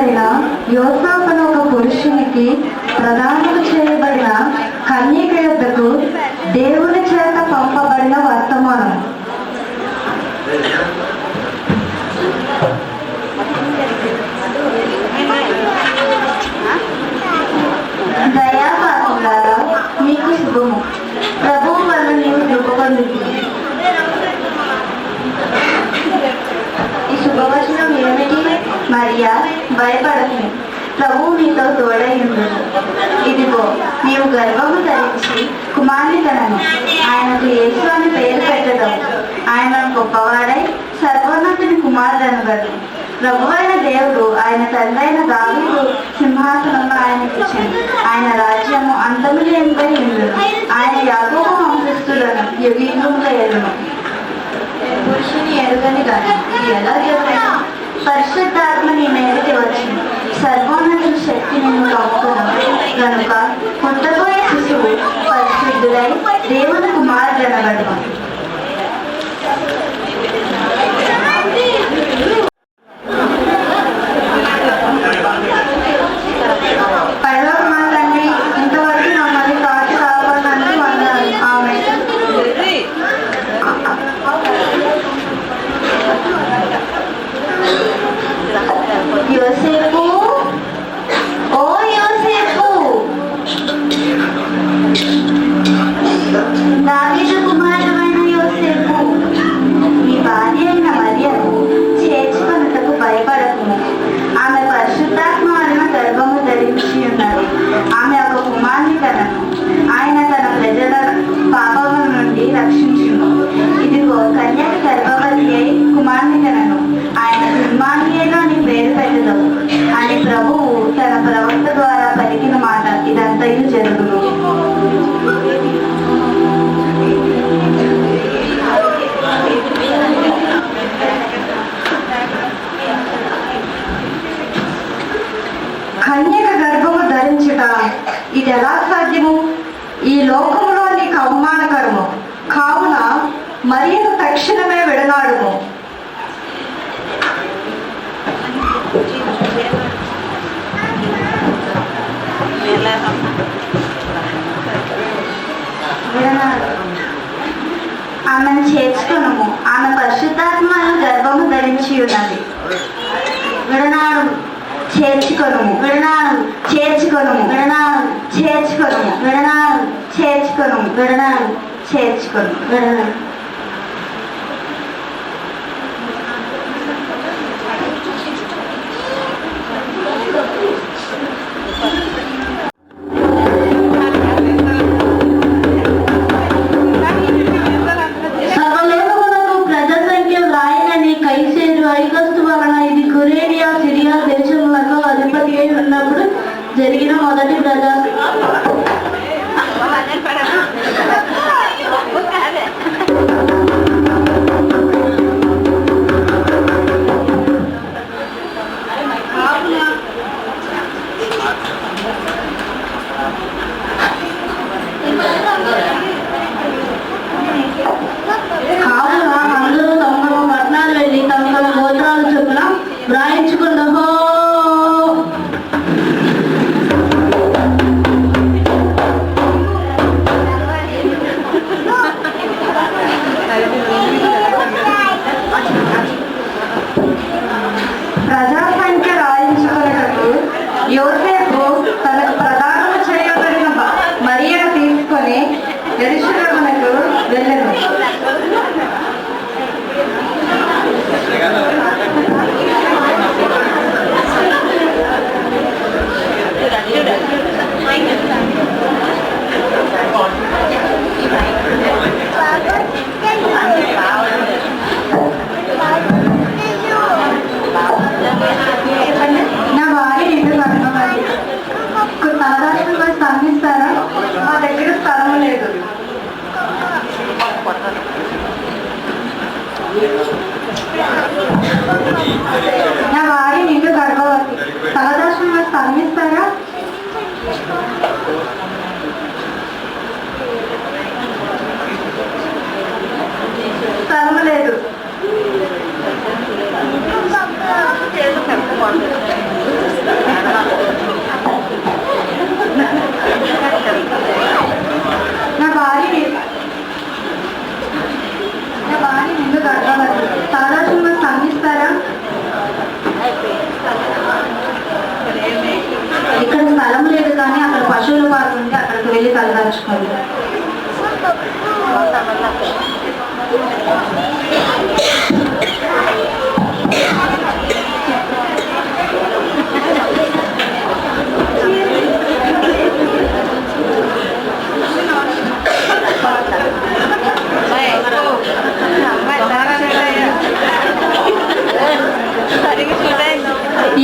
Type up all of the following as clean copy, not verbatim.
కుమారుడైన యోసేపును ఒక పురుషునికి ప్రదానము చేయబడిన కన్యక యొద్దకు దేవుని చేత పంపబడిన వర్తమానం. దయాపాత్రులారా, మీకు శుభము. ప్రభువు వల్ల నీవు కృపపొందుతుంది. ఈ శుభవచనం ఏమిటి? మరియా, భయపడకు, ప్రభువు మీతో తోడై ఉండును. ఇదిగో, నీవు గర్భము ధరించి కుమారుని కనను. ఆయనకు యేసు అని పేరు పెట్టదవు. ఆయన గొప్పవాడై సర్వోన్నతుని కుమారుడు అనగలడు. ప్రభువైన దేవుడు ఆయన తండ్రైన దావీదు సింహాసనంలో ఆయనకి ఇచ్చాను. ఆయన రాజ్యము అంతము లేనిపై ఉండును. ఆయన యాకోబు వంశస్థులను యుగయుగముగా ఏలును. పురుషుని ఎరుగని గాని ఇది ఎలా జరుగుతుంది? పరిశుద్ధాత్మ నీ మీదకి వచ్చింది. సర్వోన్నతుని శక్తి నిన్ను కమ్ముకున్నాను కనుక పుట్టబోయే శిశువు పరిశుద్ధుడై దేవుని కుమారుడు అనగలడు. కన్యక గర్భము ధరించుట ఇది ఎలా సాధ్యము? ఈ లోకములో నీకు అవమానకరము. కావున మరియను తక్షణమే విడనాడుము. ఆమెను చేర్చుకునము. ఆమె పరిశుద్ధాత్మను గర్భము ధరించి ఉన్నది. విడనాడు చేర్చుకొనుము. విడనాడు చేర్చుకొనుము. విడనాడు చేర్చుకొనుము. విడనాడు చేర్చుకొనుము. విడనాడు చేర్చుకొను. విడనాడు ఉన్నప్పుడు జరిగిన మొదటి ప్రజా కావున అందరూ తమ తమ పట్టణాలు వెళ్ళి తమ తమ గోత్రాల చొప్పున వ్రాయించుకుందాం. ప్రజాసంఖ్య రాయించుకున్నట్టు యోసేపు తనకు ప్రదానం చేయబడిన మరియను తీసుకొని యెరూషలేమునకు వెళ్ళెను. నా భార్య నిండు గర్భవతి. తలదాచుకుని స్పందిస్తారా? మా దగ్గర స్థలం లేదు. నా భార్య నిండు గర్భవతి. తలదాచుకుని స్పందిస్తారా? స్థలం లేదు. చేసు ఉంది, అక్కడికి వెళ్ళి తలదాచుకోండి.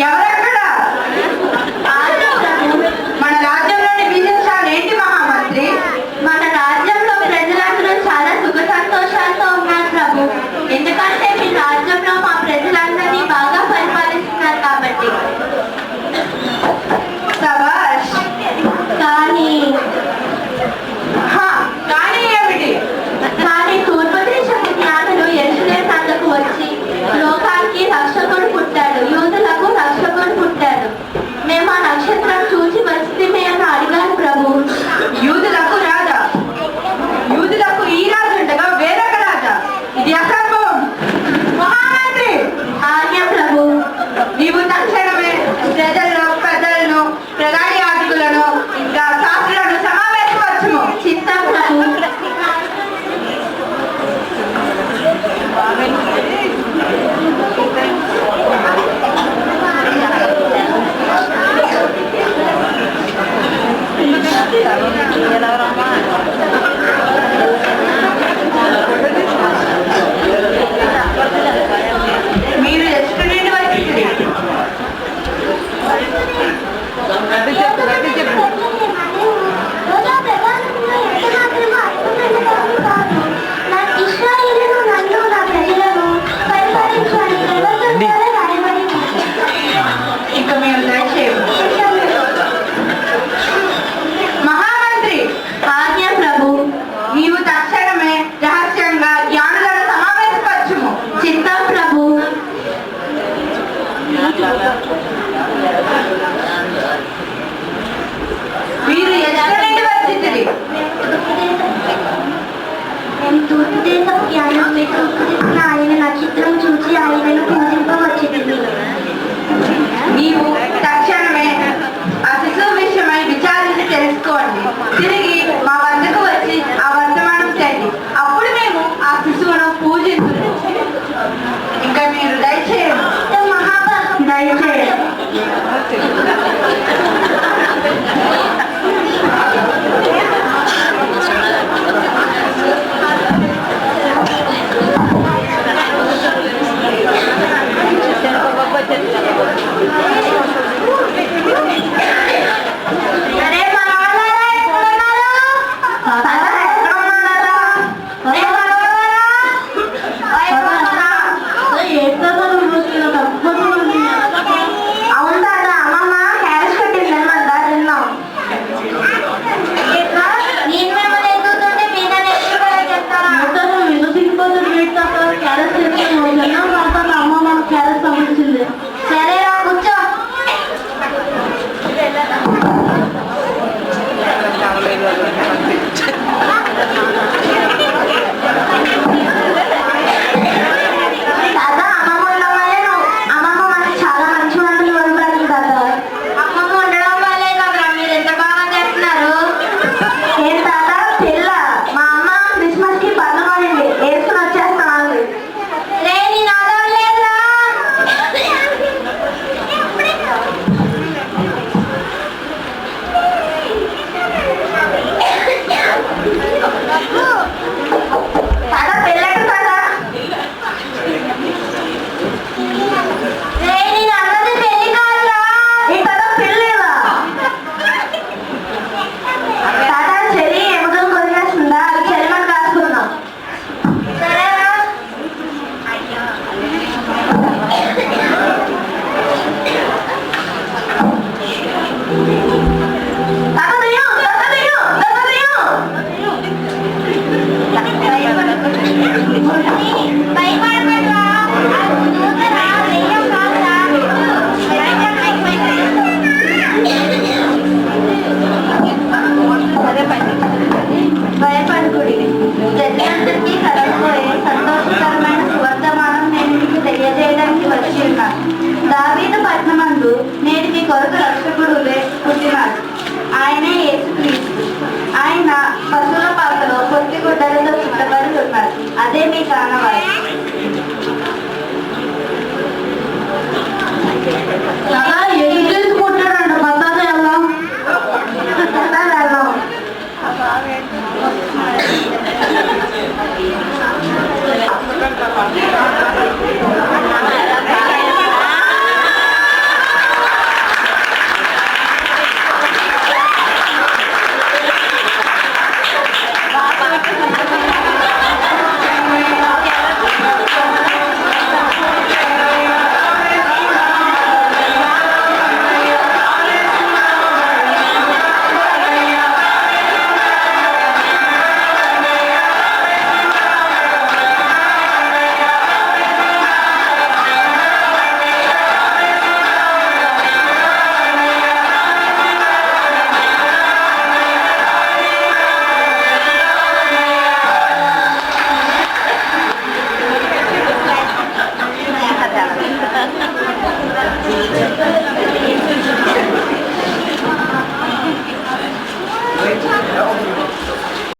ఎవరెక్కడ? మన రాజ్యంలోని విశేషాలు ఏంటి మహామంత్రి? మన రాజ్యంలో ప్రజలందరూ చాలా సుఖ సంతోషాలతో ఉన్నారు ప్రభు. ఎందుకంటే మీ రాజ్యంలో మా ప్రజలందరినీ బాగా పరిపాలిస్తున్నారు కాబట్టి. సబాష్. కానీ కానీ ఏమిటి? కానీ తూర్పు దేశపు జ్ఞానులు యెరూషలేము నద్దకు వచ్చి లోకానికి రక్షకుడు పుట్టాడు, యూదులకు రక్షకుడు పుట్టాడు, మేము ఆ నక్షత్రం చూసి వస్తే అని అడిగారు ప్రభు. యూదులకు రాజా? యూదులకు ఈ రాజు ఉండగా వేరొక రాజా? ఇది అసంభవం. మహామంత్రి, ఆజ్ఞ ప్రభు. నీవు తక్షణమే ప్రజలను ప్రధాని ఆర్థికులను ఇంకా శాస్త్రులను సమావేశపరచుము. చిత్తం ప్రభు. మీరు ఎక్కడ నుండి వచ్చింది? ఇక మేము దయచేయము. మహామంత్రి, ఆజ్ఞ ప్రభు. నీవు తక్షణమే రహస్యంగా జ్ఞానులను సమావేశపరచుము. చిత్తం ప్రభు. మీరు ఎక్కడ నుండి వచ్చింది? మేము తూర్పు దేశం జ్ఞానం మీకు ఆయన నక్షత్రం చూసి ఆయనను పూజింపవచ్చింది. నీవు తక్షణమే ఆ శిశువు విషయమై విచారించి తెలుసుకోండి. తిరిగి మా వద్దకు వచ్చి ఆ వర్తమానం చేయండి. అప్పుడు మేము ఆ శిశువును పూజించుము. ఇంకా మీరు దయచేయండి. దయచేయండి. అరే మన వాళ్ళారా ఎక్కడున్నారు? ఎక్కడ ఉన్నారా? అరే మన వాళ్ళారా? ఓయ్ బాబా. అవును తాత, అమ్మమ్మ క్యాష్ కట్టిందని మన దారి విన్నాం. నేను మిమ్మల్ని ఎదుగుతుంటే మీద చెప్తారా? సరేరా, కూర్చో. తాత, అమ్మమ్మ ఉండడం వల్లే అమ్మమ్మ మనకి చాలా మంచి వంటలు వండుతుంది తాత. అమ్మమ్మ ఉండడం వల్లే కదరా మీరు ఎంత బాగా చేస్తున్నారు. ఏం తాత, పిల్ల మా అమ్మ క్రిస్మస్ కి పన్ను కొనింది, వేసుకుని వచ్చేస్తాను. రే నీ నాదం లేదా? తాత, పెళ్ళట్టు తాత. రే నేను అన్నది పెళ్లి కాదురా. ఈ తాత పెళ్ళేవా? తాత, చెరి ఎముకలు కొరిగేస్తుందా? అది చెరిమని రాసుకుందాం. సరేనా? తాత దెయ్యం, తాత దెయ్యం, తాత దెయ్యం. భయపడకుండా భయపడుకుడి. ప్రజలందరికీ కలగబోయే సంతోషకరమైన సువర్తమానం నేను మీకు తెలియజేయడానికి వచ్చి ఉన్నాను. దావీదు పట్టణమందు నేడు మీ కొరకు రక్షకుడు పుట్టినాడు. ఆయనే యేసుక్రీస్తు. మీ చానవారు. చాలా ఎదురు చేసుకుంటాడంట పద్దాలు వెళ్దాం. వెళ్దాం.